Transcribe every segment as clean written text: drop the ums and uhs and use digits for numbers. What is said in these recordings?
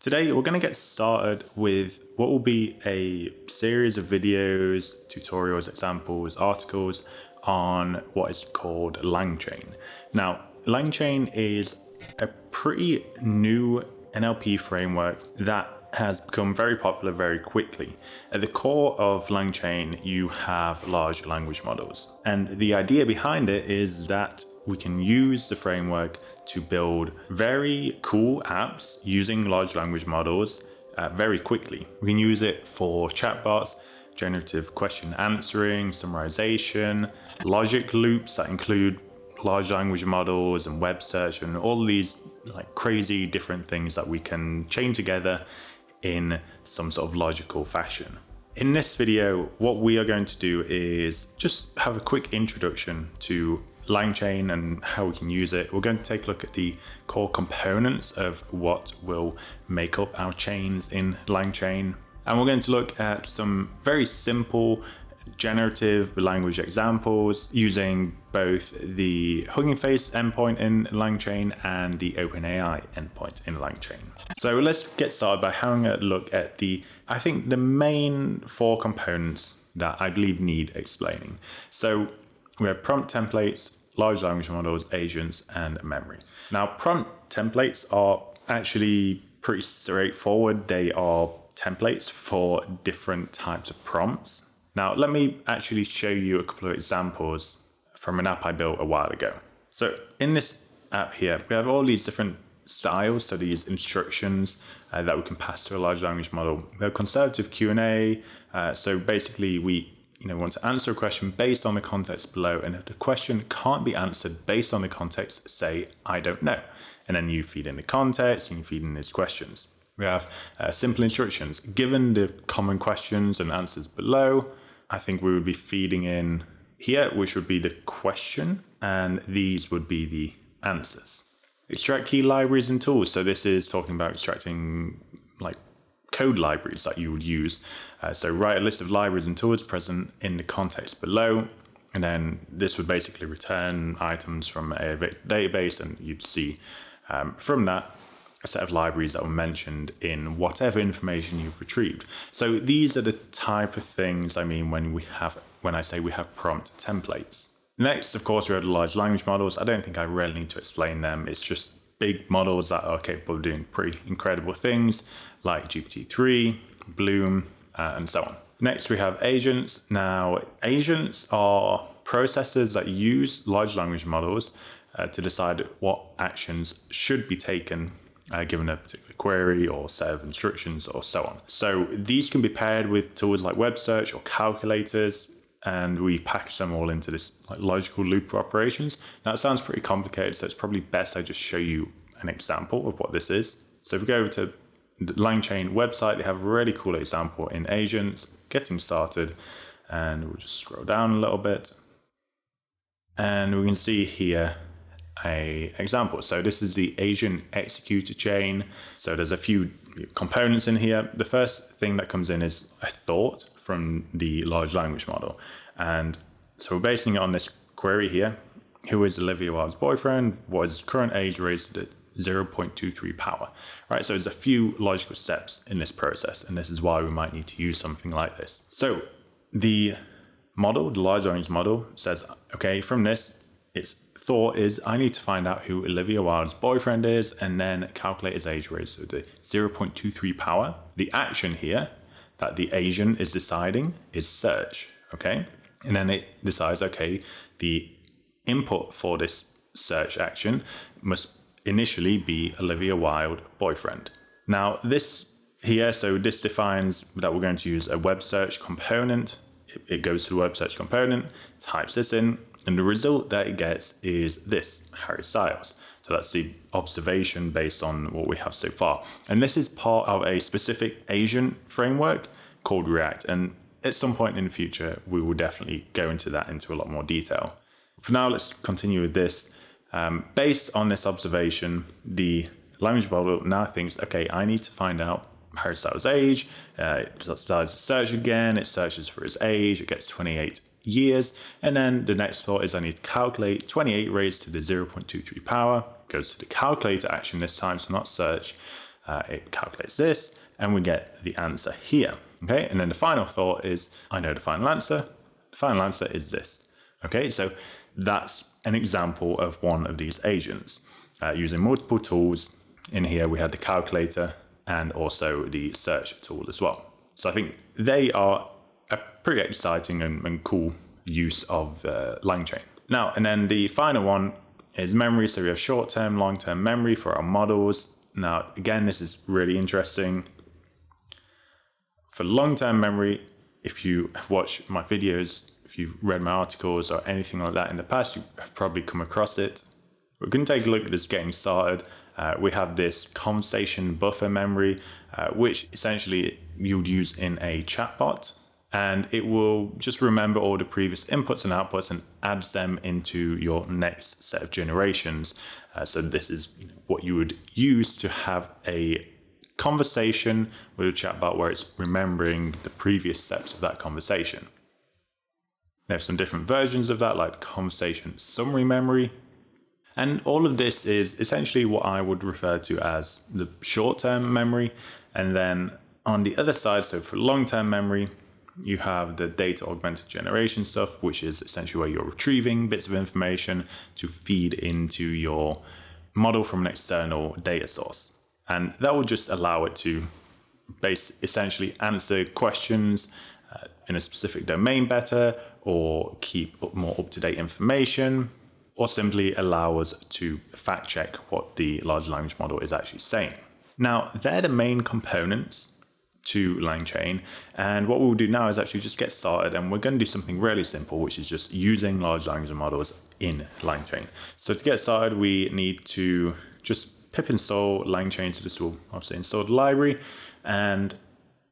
Today, we're going to get started with what will be a series of videos, tutorials, examples, articles on what is called LangChain. Now, LangChain is a pretty new NLP framework that has become very popular very quickly. At the core of LangChain, you have large language models. And the idea behind it is that we can use the framework to build very cool apps using large language models very quickly. We can use it for chatbots, generative question answering, summarization, logic loops that include large language models and web search and all these like crazy different things that we can chain together in some sort of logical fashion. In this video, what we are going to do is just have a quick introduction to LangChain and how we can use it. We're going to take a look at the core components of what will make up our chains in LangChain. And we're going to look at some very simple generative language examples using both the Hugging Face endpoint in LangChain and the OpenAI endpoint in LangChain. So let's get started by having a look at the main four components that I believe need explaining. So we have prompt templates, large language models, agents, and memory. Now, prompt templates are actually pretty straightforward. They are templates for different types of prompts. Now, let me actually show you a couple of examples from an app I built a while ago. So in this app here, we have all these different styles, so these instructions that we can pass to a large language model. We have conservative Q&A, so basically we want to answer a question based on the context below, and if the question can't be answered based on the context, say, I don't know. And then you feed in the context and you feed in these questions. We have simple instructions. Given the common questions and answers below, I think we would be feeding in here, which would be the question, and these would be the answers. Extract key libraries and tools. So this is talking about extracting like code libraries that you would use. So write a list of libraries and tools present in the context below, and then this would basically return items from a database, and you'd see from that a set of libraries that were mentioned in whatever information you've retrieved. So these are the type of things I mean when I say we have prompt templates. Next, of course, we have the large language models. I don't think I really need to explain them. It's just big models that are capable of doing pretty incredible things like GPT-3, Bloom, and so on. Next, we have agents. Now, agents are processors that use large language models to decide what actions should be taken given a particular query or set of instructions or so on. So these can be paired with tools like web search or calculators, and we package them all into this like logical loop operations. Now it sounds pretty complicated, so it's probably best I just show you an example of what this is. So if we go over to the LangChain website, they have a really cool example in agents, getting started, and we'll just scroll down a little bit. And we can see here a example. So this is the agent executor chain. So there's a few components in here. The first thing that comes in is a thought from the large language model. And so we're basing it on this query here. Who is Olivia Wilde's boyfriend? What is his current age raised to 0.23 power? Right, so there's a few logical steps in this process, and this is why we might need to use something like this. So the model, the large language model says, okay, from this, its thought is I need to find out who Olivia Wilde's boyfriend is and then calculate his age raised to the 0.23 power. The action here that the agent is deciding is search, okay? And then it decides, okay, the input for this search action must initially be Olivia Wilde boyfriend. Now this here, so this defines that we're going to use a web search component. It goes to the web search component, types this in, and the result that it gets is this, Harry Styles. So that's the observation based on what we have so far. And this is part of a specific agent framework called React. And at some point in the future, we will definitely go into that into a lot more detail. For now, let's continue with this. Based on this observation, the language model now thinks, okay, I need to find out Harry Styles' age. It starts to search again. It searches for his age. It gets 28 years. And then the next thought is I need to calculate 28 raised to the 0.23 power. Goes to the calculator action this time, so not search. it calculates this, and we get the answer here. Okay, and then the final thought is, I know the final answer. The final answer is this. Okay, so that's an example of one of these agents using multiple tools. In here, we had the calculator and also the search tool as well. So I think they are a pretty exciting and cool use of LangChain. Now, and then the final one is memory. So we have short-term, long-term memory for our models. Now, again, this is really interesting. For long-term memory, if you have watched my videos, if you've read my articles or anything like that in the past, you've probably come across it. We're going to take a look at this getting started. We have this conversation buffer memory, which essentially you'd use in a chatbot, and it will just remember all the previous inputs and outputs and adds them into your next set of generations. So this is what you would use to have a conversation with a chatbot where it's remembering the previous steps of that conversation. There's some different versions of that, like conversation summary memory. And all of this is essentially what I would refer to as the short-term memory. And then on the other side, so for long-term memory, you have the data augmented generation stuff, which is essentially where you're retrieving bits of information to feed into your model from an external data source. And that will just allow it to essentially answer questions in a specific domain better, or keep more up-to-date information, or simply allow us to fact check what the large language model is actually saying. Now, they're the main components to LangChain, and what we'll do now is actually just get started, and we're going to do something really simple, which is just using large language models in LangChain. So to get started, we need to just pip install LangChain. So this will obviously install the library, and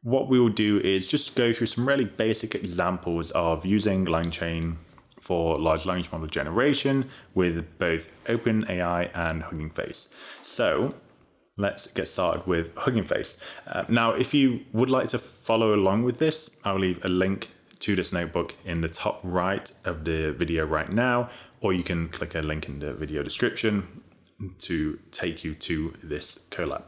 what we will do is just go through some really basic examples of using LangChain for large language model generation with both OpenAI and Hugging Face. So let's get started with Hugging Face. Now, if you would like to follow along with this, I'll leave a link to this notebook in the top right of the video right now, or you can click a link in the video description to take you to this collab.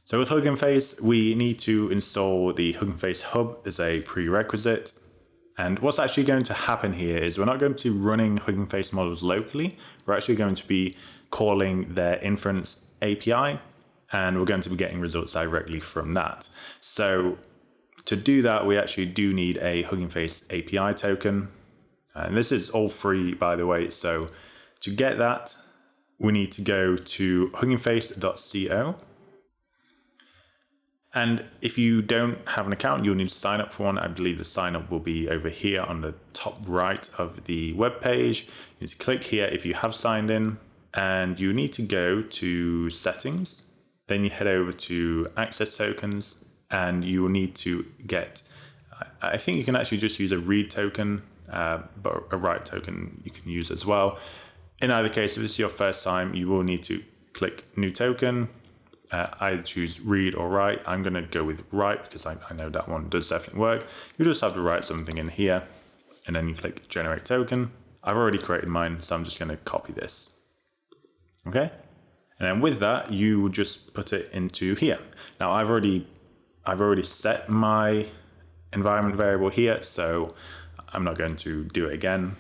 So with Hugging Face, we need to install the Hugging Face hub as a prerequisite. And what's actually going to happen here is we're not going to be running Hugging Face models locally. We're actually going to be calling their inference API, and we're going to be getting results directly from that. So to do that, we actually do need a Hugging Face API token. And this is all free, by the way. So to get that, we need to go to huggingface.co. And if you don't have an account, you'll need to sign up for one. I believe the sign up will be over here on the top right of the web page. You need to click here if you have signed in, and you need to go to settings. Then you head over to access tokens, and you will need to get, I think you can actually just use a read token, but a write token you can use as well. In either case, if this is your first time, you will need to click new token. Either choose read or write. I'm going to go with write because I know that one does definitely work. You just have to write something in here, and then you click generate token. I've already created mine, so I'm just going to copy this. Okay, and then with that, you will just put it into here. Now I've already set my environment variable here, so I'm not going to do it again.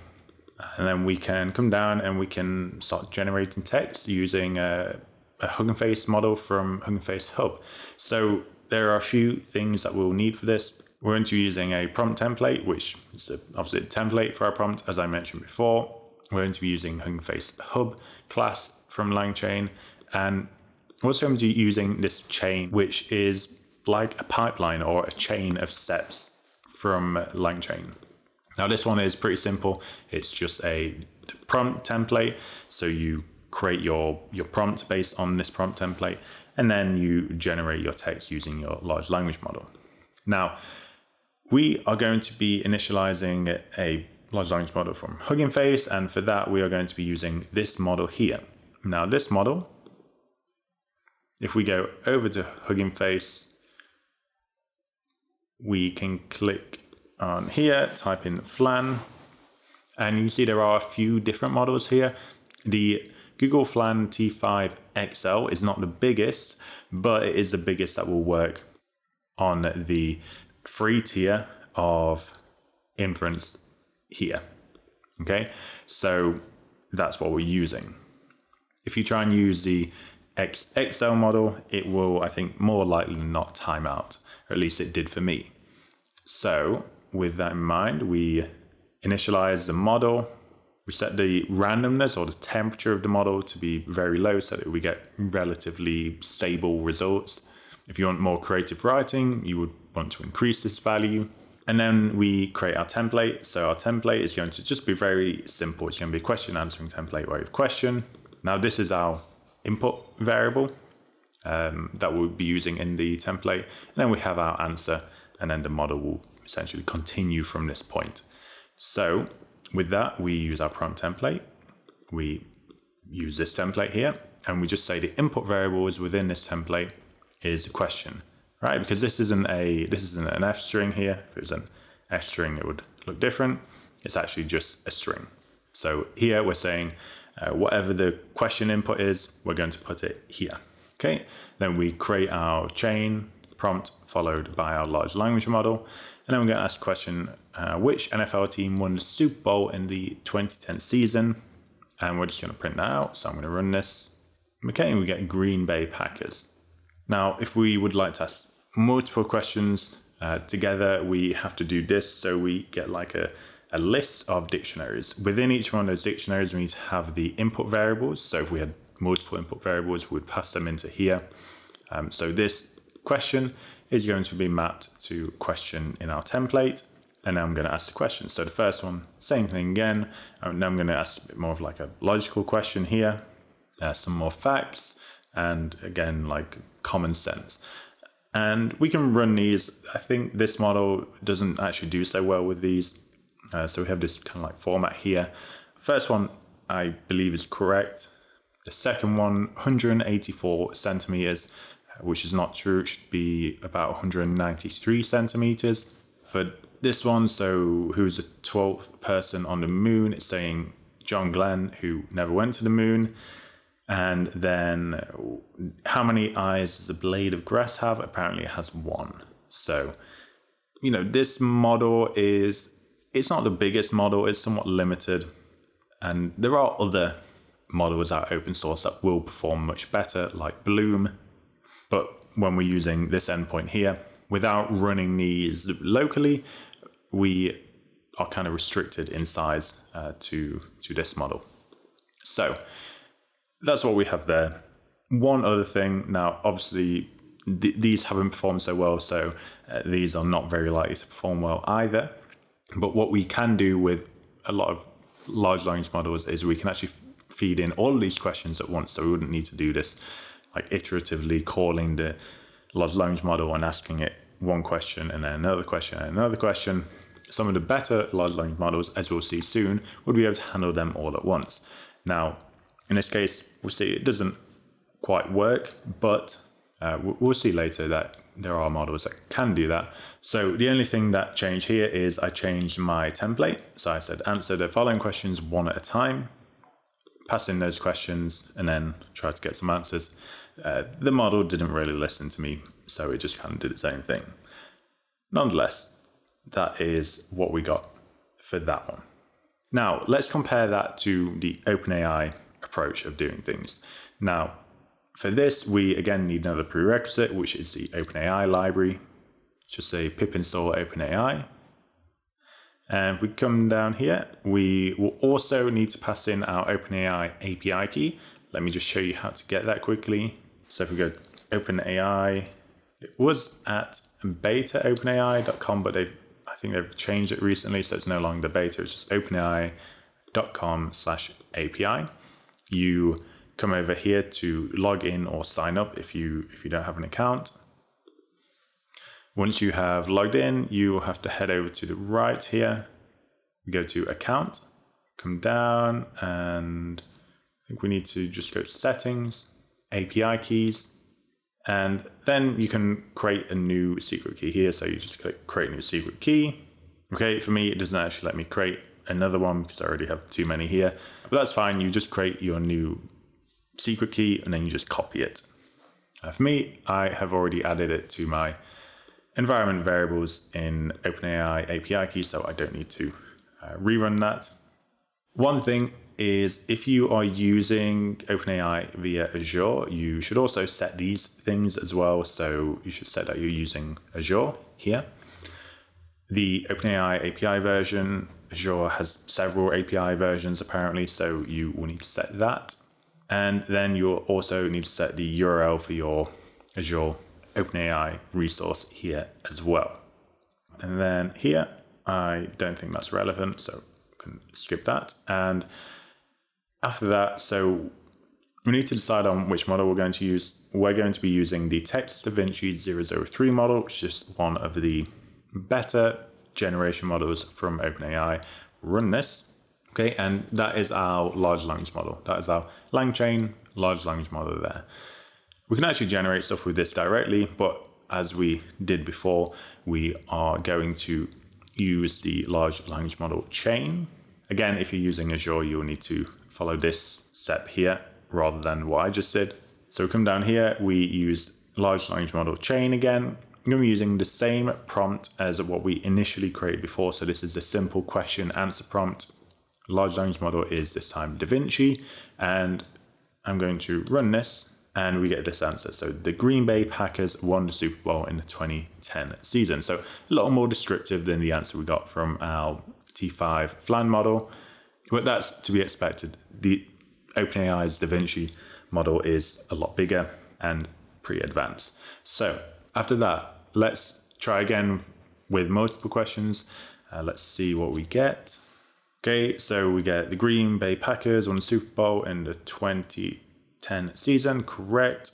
And then we can come down and we can start generating text using a Hugging Face model from Hugging Face Hub. So there are a few things that we'll need for this. We're going to be using a prompt template, which is obviously a template for our prompt, as I mentioned before. We're going to be using Hugging Face Hub class from LangChain, and we're also going to be using this chain, which is like a pipeline or a chain of steps from LangChain. Now this one is pretty simple. It's just a prompt template. So you create your prompt based on this prompt template, and then you generate your text using your large language model. Now, we are going to be initializing a large language model from Hugging Face, and for that, we are going to be using this model here. Now, this model, if we go over to Hugging Face, we can click on here, type in Flan, and you see there are a few different models here. The Google Flan T5 Excel is not the biggest, but it is the biggest that will work on the free tier of inference here. Okay, so that's what we're using. If you try and use the Excel model, it will, I think, more likely than not time out, or at least it did for me. So with that in mind, we initialize the model. We set the randomness or the temperature of the model to be very low so that we get relatively stable results. If you want more creative writing, you would want to increase this value. And then we create our template. So our template is going to just be very simple. It's going to be a question answering template where you have question. Now this is our input variable that we'll be using in the template. And then we have our answer, and then the model will essentially continue from this point. So with that, we use our prompt template. We use this template here, and we just say the input variables within this template is a question, right? Because this isn't an F string here. If it was an F string, it would look different. It's actually just a string. So here we're saying whatever the question input is, we're going to put it here. Okay. Then we create our chain prompt followed by our large language model. And then we're going to ask the question, which NFL team won the Super Bowl in the 2010 season? And we're just going to print that out. So I'm going to run this. Okay, and we get Green Bay Packers. Now, if we would like to ask multiple questions together, we have to do this. So we get like a list of dictionaries. Within each one of those dictionaries, we need to have the input variables. So if we had multiple input variables, we'd pass them into here. So this question is going to be mapped to question in our template. And now I'm going to ask the question. So the first one, same thing again. Now I'm going to ask a bit more of like a logical question here, some more facts, and again, like common sense. And we can run these. I think this model doesn't actually do so well with these. So we have this kind of like format here. First one, I believe is correct. The second one, 184 centimeters, which is not true. It should be about 193 centimeters. For this one, so who's the 12th person on the moon? It's saying John Glenn, who never went to the moon. And then how many eyes does a blade of grass have? Apparently it has one. So, you know, this model it's not the biggest model, it's somewhat limited. And there are other models out open source that will perform much better, like Bloom. But when we're using this endpoint here, without running these locally, we are kind of restricted in size to this model. So that's what we have there. One other thing, now obviously these haven't performed so well, so these are not very likely to perform well either. But what we can do with a lot of large language models is we can actually feed in all of these questions at once, so we wouldn't need to do this like iteratively calling the large language model and asking it one question and then another question and another question. Some of the better large language models, as we'll see soon, would be able to handle them all at once. Now, in this case, we'll see it doesn't quite work, but we'll see later that there are models that can do that. So the only thing that changed here is I changed my template. So I said, answer the following questions one at a time, pass in those questions, and then try to get some answers. The model didn't really listen to me, so it just kind of did its own thing. Nonetheless, that is what we got for that one. Now, let's compare that to the OpenAI approach of doing things. Now, for this, we again need another prerequisite, which is the OpenAI library. Just say pip install OpenAI. And we come down here, we will also need to pass in our OpenAI API key. Let me just show you how to get that quickly. So if we go to OpenAI, it was at beta.openai.com, but I think they've changed it recently, so it's no longer beta, it's just openai.com/API. You come over here to log in or sign up if you don't have an account. Once you have logged in, you will have to head over to the right here, go to account, come down, and I think we need to just go to settings, API keys, and then you can create a new secret key here. So you just click create new secret key. Okay, for me, it doesn't actually let me create another one because I already have too many here, but that's fine. You just create your new secret key, and then you just copy it. For me, I have already added it to my environment variables in OpenAI API key, so I don't need to rerun that. One thing is, if you are using OpenAI via Azure, you should also set these things as well. So you should set that you're using Azure here. The OpenAI API version, Azure has several API versions apparently, so you will need to set that. And then you'll also need to set the URL for your Azure OpenAI resource here as well. And then here, I don't think that's relevant, so can skip that. And after that, so we need to decide on which model we're going to use. We're going to be using the Text DaVinci 003 model, which is one of the better generation models from OpenAI. Run this. Okay, and that is our large language model. That is our LangChain large language model there. We can actually generate stuff with this directly, but as we did before, we are going to use the large language model chain. Again, if you're using Azure, you'll need to follow this step here rather than what I just did. So we come down here, we use large language model chain again. I'm going to be using the same prompt as what we initially created before. So this is the simple question answer prompt. Large language model is this time DaVinci, and I'm going to run this and we get this answer. So the Green Bay Packers won the Super Bowl in the 2010 season. So a little more descriptive than the answer we got from our T5 Flan model, but that's to be expected. The OpenAI's DaVinci model is a lot bigger and pretty advanced. So after that, let's try again with multiple questions. Let's see what we get. Okay, so we get the Green Bay Packers won the Super Bowl in the 2010 season, correct.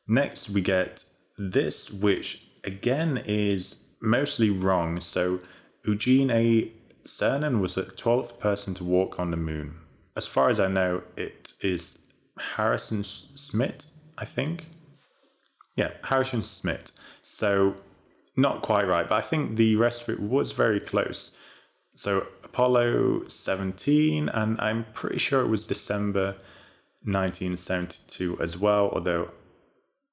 Next, we get this, which again is mostly wrong. So Eugene A. Cernan was the 12th person to walk on the moon. As far as I know, it is Harrison Smith, I think. Yeah, Harrison Smith. So not quite right, but I think the rest of it was very close. So Apollo 17, and I'm pretty sure it was December 1972 as well, although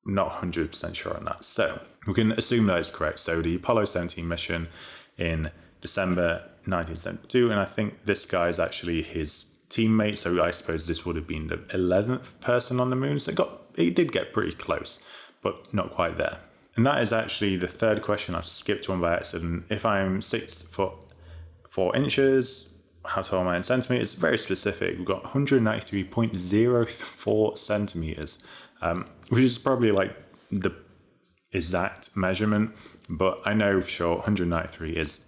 not 100% sure on that. So we can assume that is correct. So the Apollo 17 mission in December 1972, and I think this guy is actually his teammate. So I suppose this would have been the 11th person on the moon. So it did get pretty close, but not quite there. And that is actually the third question. I've skipped one by accident. If I'm 6 foot 4 inches, how tall am I in centimeters? Very specific. We've got 193.04 centimeters, which is probably like the exact measurement, but I know for sure 193 is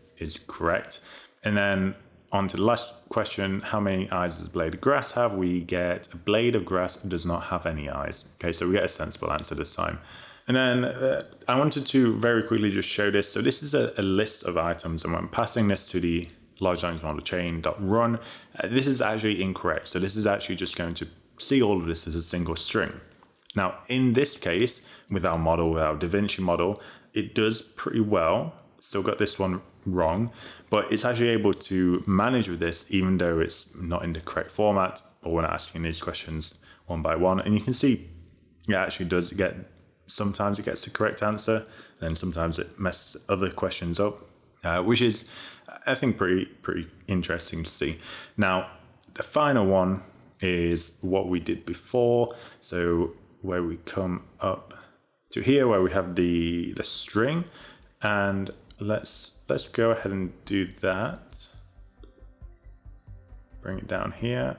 correct. And then on to the last question, how many eyes does a blade of grass have? We get a blade of grass does not have any eyes. Okay, so we get a sensible answer this time. And then I wanted to very quickly just show this. So this is a list of items, and I'm passing this to the large language model chain.run. This is actually incorrect. So this is actually just going to see all of this as a single string. Now, in this case, with our model, with our DaVinci model, it does pretty well. Still got this one wrong, but it's actually able to manage with this, even though it's not in the correct format, or we're not asking these questions one by one. And you can see it actually does get, sometimes it gets the correct answer, and sometimes it messes other questions up, which is, I think, pretty interesting to see. Now, the final one is what we did before. So where we come up to here, where we have the string, and let's go ahead and do that. Bring it down here.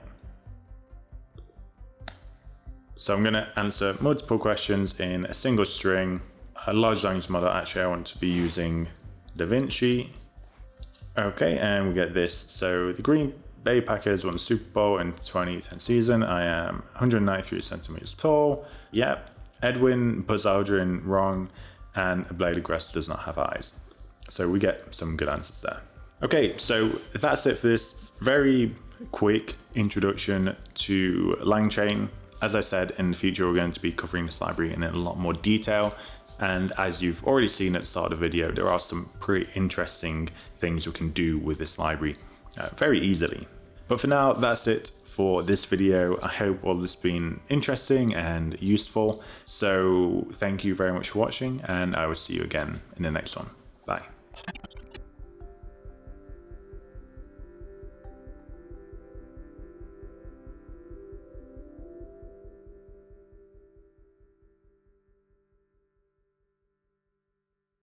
So I'm going to answer multiple questions in a single string. A large language model, actually I want to be using DaVinci. Okay, and we get this. So the Green Bay Packers won the Super Bowl in 2010 season. I am 193 centimeters tall. Yep. Edwin, Buzz Aldrin, wrong. And a blade of grass does not have eyes. So we get some good answers there. Okay, so that's it for this very quick introduction to LangChain. As I said, in the future, we're going to be covering this library in a lot more detail. And as you've already seen at the start of the video, there are some pretty interesting things we can do with this library very easily. But for now, that's it for this video. I hope all this has been interesting and useful. So thank you very much for watching, and I will see you again in the next one. Bye.